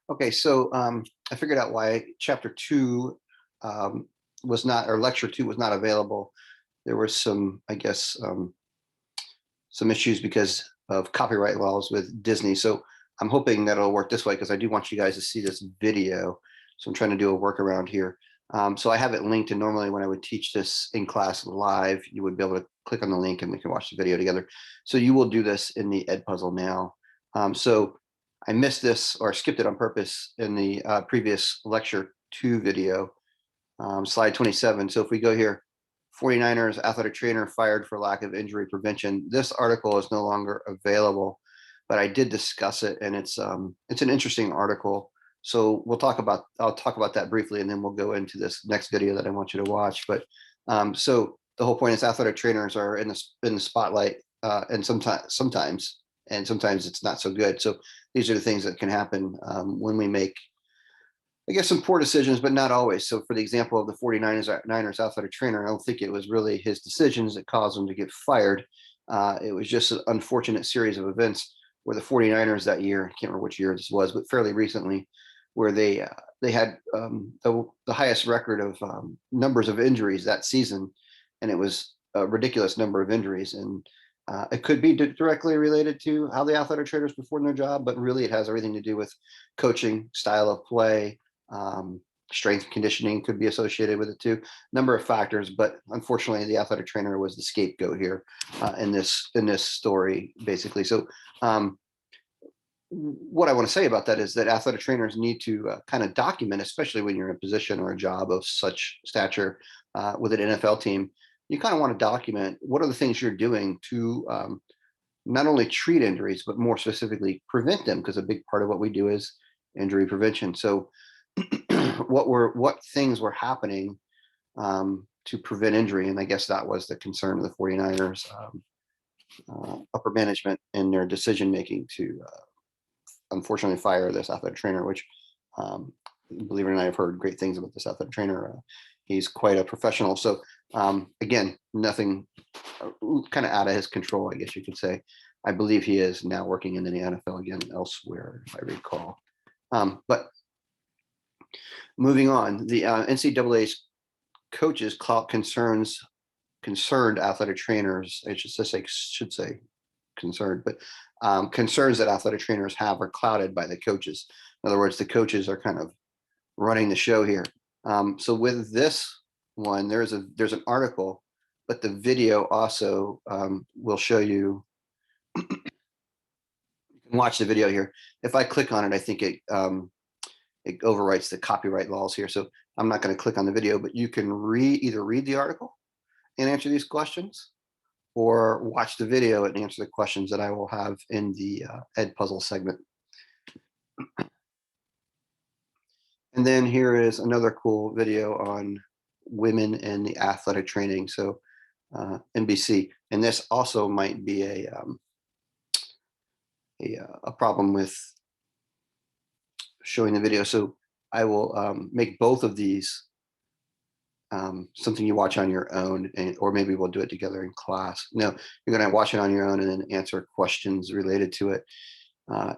Okay, so I figured out why chapter two was not, or lecture two was not available. There were some, I guess, some issues because of copyright laws with Disney. So I'm hoping that it'll work this way because I do want you guys to see this video. So I'm trying to do a workaround here. So I have it linked, and normally when I would teach this in class live, you would be able to click on the link and we can watch the video together. So you will do this in the Edpuzzle now. So I missed this or skipped it on purpose in the previous lecture two video, slide 27. So if we go here, 49ers athletic trainer fired for lack of injury prevention. This article is no longer available, but I did discuss it, and it's an interesting article. So I'll talk about that briefly, and then we'll go into this next video that I want you to watch. But so the whole point is athletic trainers are in the spotlight, and sometimes it's not so good. So these are the things that can happen when we make, I guess, some poor decisions, but not always. So for the example of the 49ers athletic trainer, I don't think it was really his decisions that caused him to get fired. It was just an unfortunate series of events where the 49ers that year, I can't remember which year this was, but fairly recently, where they had the highest record of numbers of injuries that season. And it was a ridiculous number of injuries. And it could be directly related to how the athletic trainers perform their job, but really it has everything to do with coaching, style of play, strength and conditioning could be associated with it too. Number of factors, but unfortunately, the athletic trainer was the scapegoat here in this story, basically. So, what I want to say about that is that athletic trainers need to kind of document, especially when you're in a position or a job of such stature with an NFL team. You kind of want to document what are the things you're doing to not only treat injuries, but more specifically prevent them, because a big part of what we do is injury prevention. So what things were happening to prevent injury, and I guess that was the concern of the 49ers upper management in their decision making to unfortunately fire this athletic trainer, which believe it or not, I've heard great things about this athletic trainer. He's quite a professional. So again, nothing kind of out of his control, I guess you could say. I believe he is now working in the NFL again elsewhere, if I recall. But moving on, the NCAA's coaches clout concerned athletic trainers. I should say concerned, but concerns that athletic trainers have are clouded by the coaches. In other words, the coaches are kind of running the show here. So with this one, there's an article, but the video also will show you. You can watch the video here. If I click on it, I think it overwrites the copyright laws here. So I'm not going to click on the video, but you can either read the article and answer these questions, or watch the video and answer the questions that I will have in the Edpuzzle segment. And then here is another cool video on women in the athletic training. So NBC, and this also might be a problem with showing the video. So I will make both of these something you watch on your own, or maybe we'll do it together in class. No, you're going to watch it on your own and then answer questions related to it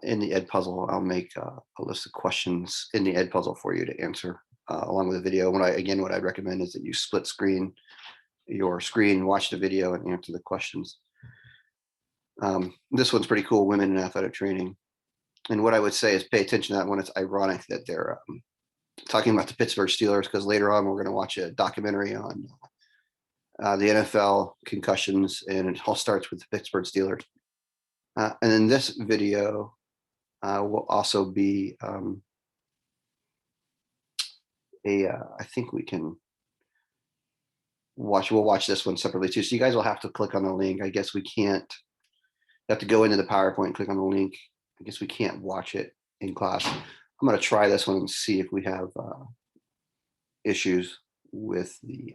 in the Edpuzzle. I'll make a list of questions in the Edpuzzle for you to answer along with the video. What I'd recommend is that you split screen your screen, watch the video, and answer the questions. This one's pretty cool, women in athletic training. And what I would say is pay attention to that one. It's ironic that they're talking about the Pittsburgh Steelers, because later on we're going to watch a documentary on the NFL concussions, and it all starts with the Pittsburgh Steelers. And then this video will also be I think we can we'll watch this one separately too. So you guys will have to click on the link. I guess we can't, you have to go into the PowerPoint, click on the link. I guess we can't watch it in class. I'm going to try this one and see if we have issues with the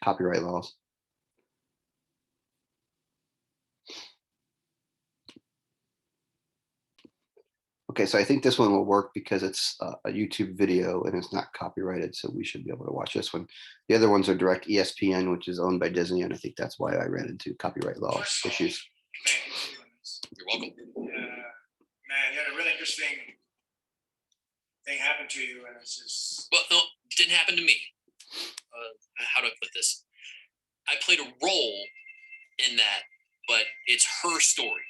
copyright laws. Okay, so I think this one will work because it's a YouTube video and it's not copyrighted, so we should be able to watch this one. The other ones are direct ESPN, which is owned by Disney, and I think that's why I ran into copyright law issues. You're welcome. Man, you had a really interesting thing happen to you, and it's just. Well, no, it didn't happen to me. How do I put this? I played a role in that, but it's her story.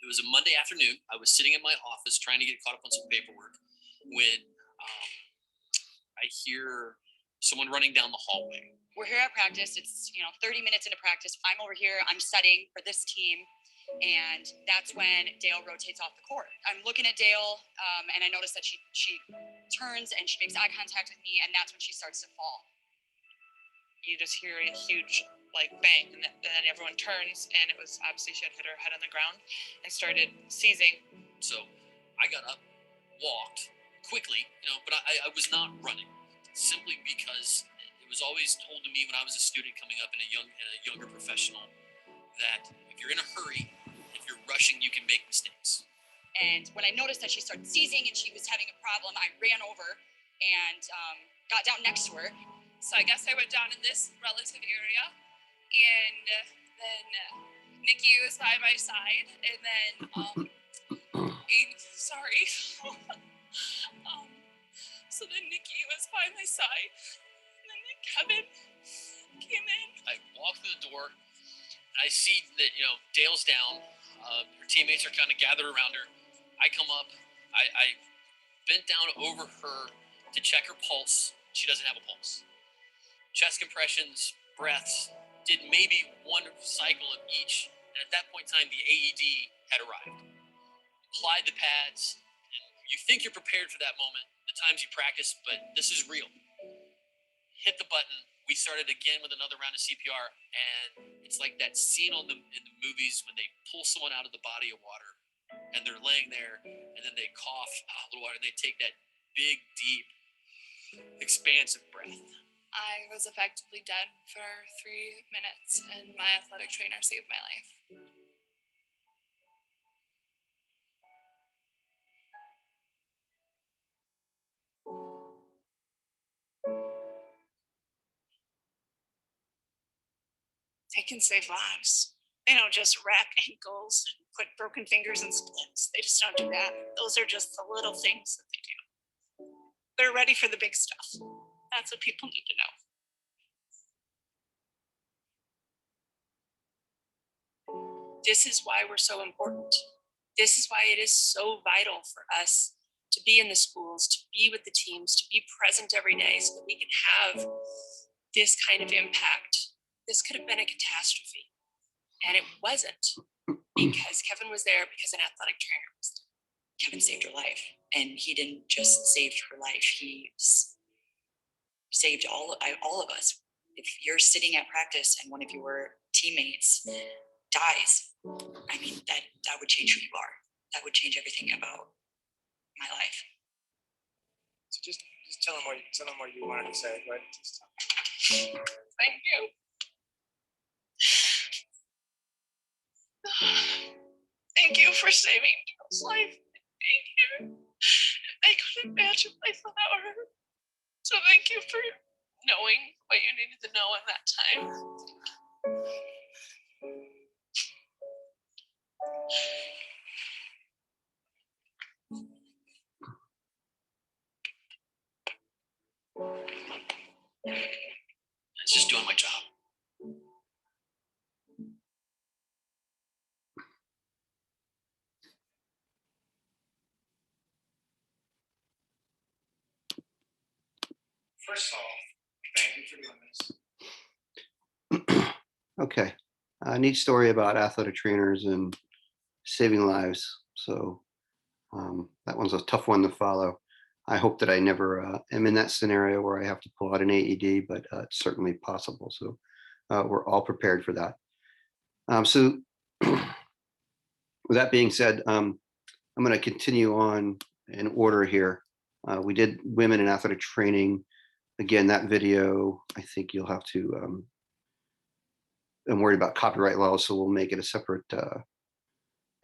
It was a Monday afternoon. I was sitting in my office trying to get caught up on some paperwork when I hear someone running down the hallway. We're here at practice. It's 30 minutes into practice. I'm over here. I'm studying for this team, and that's when Dale rotates off the court. I'm looking at Dale, and I notice that she turns and she makes eye contact with me, and that's when she starts to fall. You just hear a huge bang, and then everyone turns, and it was obviously she had hit her head on the ground and started seizing. So I got up, walked quickly, but I was not running, simply because it was always told to me when I was a student coming up and a younger professional that if you're in a hurry, if you're rushing, you can make mistakes. And when I noticed that she started seizing and she was having a problem, I ran over and got down next to her. So I guess I went down in this relative area, and then Nikki was by my side, and then sorry. So then Nikki was by my side, and then Kevin came in. I walked through the door, and I see that Dale's down. Her teammates are kind of gathered around her. I come up, I bent down over her to check her pulse. She doesn't have a pulse. Chest compressions, breaths, did maybe one cycle of each, and at that point in time, the AED had arrived. Applied the pads, and you think you're prepared for that moment, the times you practice, but this is real. Hit the button. We started again with another round of CPR, and it's like that scene in the movies when they pull someone out of the body of water, and they're laying there, and then they cough a little water, and they take that big, deep, expansive breath. I was effectively dead for 3 minutes, and my athletic trainer saved my life. They can save lives. They don't just wrap ankles and put broken fingers in splints. They just don't do that. Those are just the little things that they do. They're ready for the big stuff. That's what people need to know. This is why we're so important. This is why it is so vital for us to be in the schools, to be with the teams, to be present every day so that we can have this kind of impact. This could have been a catastrophe, and it wasn't, because Kevin was there, because an athletic trainer was there. Kevin saved her life, and he didn't just save her life, he saved all of us. If you're sitting at practice and one of your teammates dies, I mean, that would change who you are. That would change everything about my life. So just tell them what you wanted to say, right? Thank you. Thank you for saving Joe's life. Thank you. I couldn't imagine life without her. So thank you for knowing what you needed to know in that time. It's just doing my job. First of all, thank you for doing this. Okay. A neat story about athletic trainers and saving lives. So that one's a tough one to follow. I hope that I never am in that scenario where I have to pull out an AED, but it's certainly possible. So we're all prepared for that. So with that being said, I'm going to continue on in order here. We did women in athletic training. again, that video, I think you'll have to, I'm worried about copyright laws, so we'll make it a separate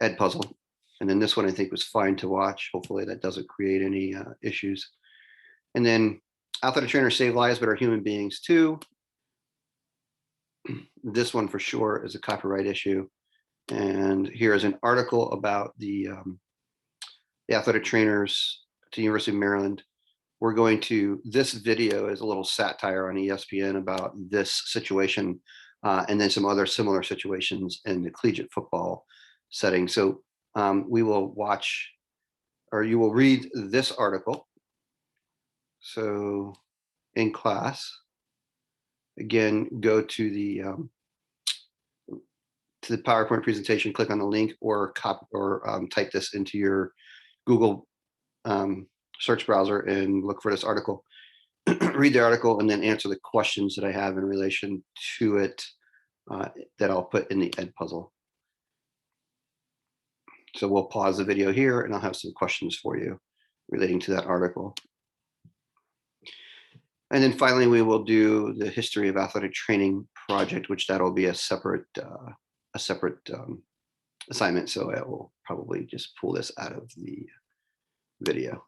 Ed puzzle. And then this one I think was fine to watch. Hopefully that doesn't create any issues. And then athletic trainers save lives, but are human beings too. This one for sure is a copyright issue. And here is an article about the athletic trainers at the University of Maryland. We're going to, this video is a little satire on ESPN about this situation, and then some other similar situations in the collegiate football setting. So we will watch, or you will read this article. So in class, again, go to the PowerPoint presentation, click on the link, or copy or type this into your Google search browser and look for this article. Read the article and then answer the questions that I have in relation to it that I'll put in the Ed puzzle. So we'll pause the video here and I'll have some questions for you relating to that article. And then finally, we will do the history of athletic training project, which that'll be a separate assignment. So I will probably just pull this out of the video.